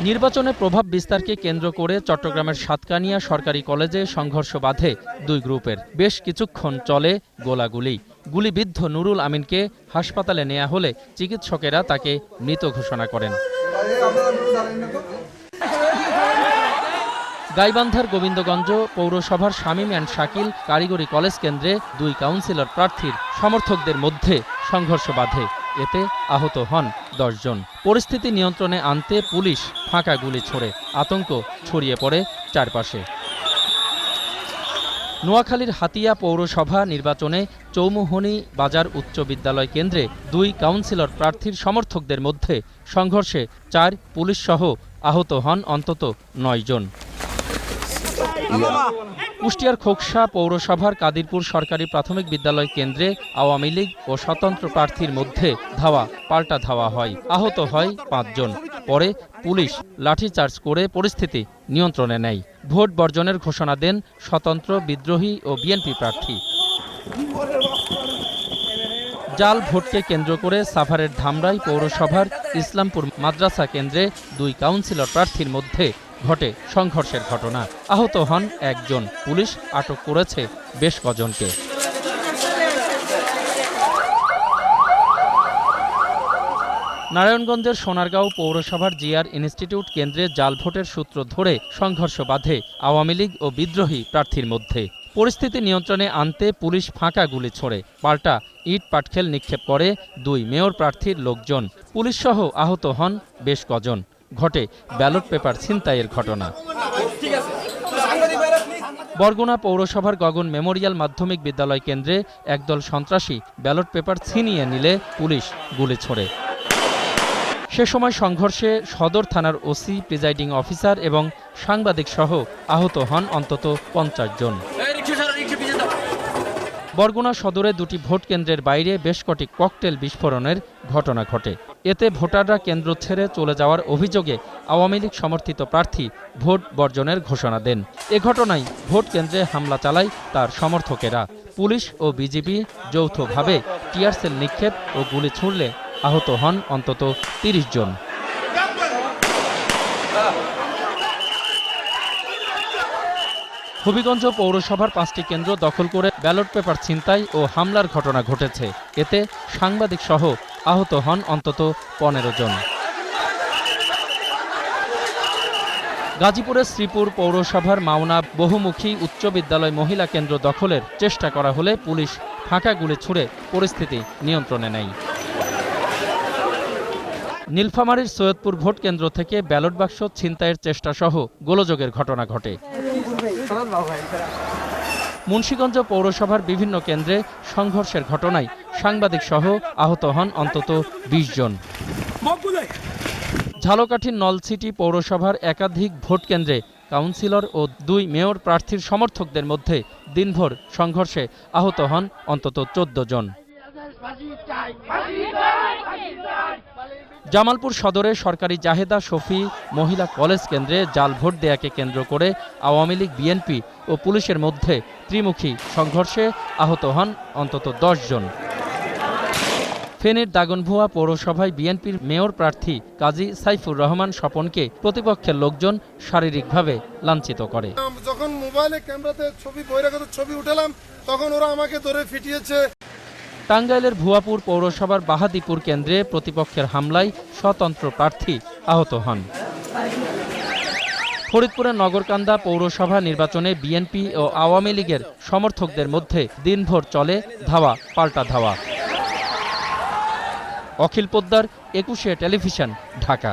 নির্বাচনে প্রভাব বিস্তারকে কেন্দ্র করে চট্টগ্রামের সাতকানিয়া সরকারি কলেজে সংঘর্ষ বাধে দুই গ্রুপের। বেশ কিছুক্ষণ চলে গোলাগুলি। গুলিবিদ্ধ নুরুল আমিনকে হাসপাতালে নেওয়া হলে চিকিৎসকেরা তাকে মৃত ঘোষণা করেন। গাইবান্ধার গোবিন্দগঞ্জ পৌরসভার শামীম অ্যান্ড শাকিল কারিগরি কলেজ কেন্দ্রে দুই কাউন্সিলর প্রার্থীর সমর্থকদের মধ্যে সংঘর্ষ বাধে। এতে আহত হন ১০ জন। পরিস্থিতি নিয়ন্ত্রণে আনতে পুলিশ ফাঁকা গুলি ছোড়ে। আতঙ্ক ছড়িয়ে পড়ে চারপাশে। নোয়াখালীর হাতিয়া পৌরসভা নির্বাচনে চৌমুহনী বাজার উচ্চ বিদ্যালয় কেন্দ্রে দুই কাউন্সিলর প্রার্থীর সমর্থকদের মধ্যে সংঘর্ষে ৪ পুলিশসহ আহত হন অন্তত ৯ জন। কুষ্টিয়ার খোকসা পৌরসভার কাদিরপুর সরকারি প্রাথমিক বিদ্যালয় কেন্দ্রে আওয়ামী লীগ ও স্বতন্ত্র প্রার্থীর মধ্যে পাল্টা ধাওয়া হয়। আহত হয় ৫ জন। পরে পুলিশ লাঠিচার্জ করে পরিস্থিতি নিয়ন্ত্রণে নেয়। ভোট বর্জনের ঘোষণা দেন স্বতন্ত্র, বিদ্রোহী ও বিএনপি প্রার্থী। জাল ভোটকে কেন্দ্র করে সাভারের ধামরাই পৌরসভার ইসলামপুর মাদ্রাসা কেন্দ্রে দুই কাউন্সিলর প্রার্থীর মধ্যে ঘটে সংঘর্ষের ঘটনা। আহত হন ১ জন। পুলিশ আটক করেছে বেশ কজনকে। নারায়ণগঞ্জের সোনারগাঁও পৌরসভার জিআর ইনস্টিটিউট কেন্দ্রে জাল ভোটের সূত্র ধরে সংঘর্ষ বাধে আওয়ামী লীগ ও বিদ্রোহী প্রার্থীর মধ্যে। পরিস্থিতি নিয়ন্ত্রণে আনতে পুলিশ ফাঁকা গুলি ছোড়ে। পাল্টা ইট পাটকেল নিক্ষেপ করে দুই মেয়র প্রার্থীর লোকজন। পুলিশসহ আহত হন বেশ কজন। ঘটে ব্যালট পেপার ছিনতাইয়ের ঘটনা। বরগুনা পৌরসভার গগন মেমোরিয়াল মাধ্যমিক বিদ্যালয় কেন্দ্রে একদল সন্ত্রাসী ব্যালট পেপার ছিনিয়ে নিলে পুলিশ গুলি ছোড়ে। সে সময় সংঘর্ষে সদর থানার ওসি, প্রিজাইডিং অফিসার এবং সাংবাদিক সহ আহত হন অন্তত ৫০ জন। বরগুনা সদরে দুটি ভোট কেন্দ্রের বাইরে বেশ কটি ককটেল বিস্ফোরণের ঘটনা ঘটে। এতে ভোটাররা কেন্দ্র ছেড়ে চলে যাওয়ার অভিযোগে আওয়ামী লীগ সমর্থিত প্রার্থী ভোট বর্জনের ঘোষণা দেন। এ ঘটনায় ভোট কেন্দ্রে হামলা চালায় তার সমর্থকেরা। পুলিশ ও বিজিবি যৌথভাবে টিয়ারশেল নিক্ষেপ ও গুলি ছুড়লে আহত হন অন্তত ৩০ জন। হবিগঞ্জ পৌরসভার ৫টি কেন্দ্র দখল করে ব্যালট পেপার ছিনতাই ও হামলার ঘটনা ঘটেছে। এতে সাংবাদিক সহ আহত হন অন্তত ১৫ জন। গাজীপুরের শ্রীপুর পৌরসভার মাওনা বহুমুখী উচ্চ বিদ্যালয় মহিলা কেন্দ্র দখলের চেষ্টা করা হলে পুলিশ ফাঁকা গুলি ছুড়ে পরিস্থিতি নিয়ন্ত্রণে নেয়। নীলফামারীর সৈয়দপুর ভোট কেন্দ্র থেকে ব্যালট বাক্স ছিনতাইয়ের চেষ্টা সহ গোলযোগের ঘটনা ঘটে। মুন্সিগঞ্জ পৌরসভার বিভিন্ন কেন্দ্রে সংঘর্ষের ঘটনায় সাংবাদিক সহ আহত হন অন্তত ২০ জন। ঝালকাঠির নলছিটি পৌরসভার একাধিক ভোট কেন্দ্রে কাউন্সিলর ও দুই মেয়র প্রার্থীর সমর্থকদের মধ্যে দিনভর সংঘর্ষে আহত হন অন্তত ১৪ জন। জামালপুর সদরে সরকারি জাহেদা শফি মহিলা কলেজ কেন্দ্রে জাল ভোট দেয়াকে কেন্দ্র করে আওয়ামী লীগ, বিএনপি ও পুলিশের মধ্যে ত্রিমুখী সংঘর্ষে আহত হন অন্তত ১০ জন। ফেনীর দাগনভূয়া পৌরসভায় বিএনপির মেয়র প্রার্থী কাজী সাইফুর রহমান স্বপনকে প্রতিপক্ষের লোকজন শারীরিকভাবে লাঞ্ছিত করে। যখন মোবাইলে ক্যামেরাতে ছবি উঠালাম তখন ওরা আমাকে ধরে ফিটিয়েছে। টাঙ্গাইলের ভুয়াপুর পৌরসভার বাহাদীপুর কেন্দ্রে প্রতিপক্ষের হামলায় স্বতন্ত্র প্রার্থী আহত হন। ফরিদপুরের নগরকান্দা পৌরসভা নির্বাচনে বিএনপি ও আওয়ামী লীগের সমর্থকদের মধ্যে দিনভর চলে পাল্টা ধাওয়া। অখিল পোদ্দার, ২১শে টেলিভিশন, ঢাকা।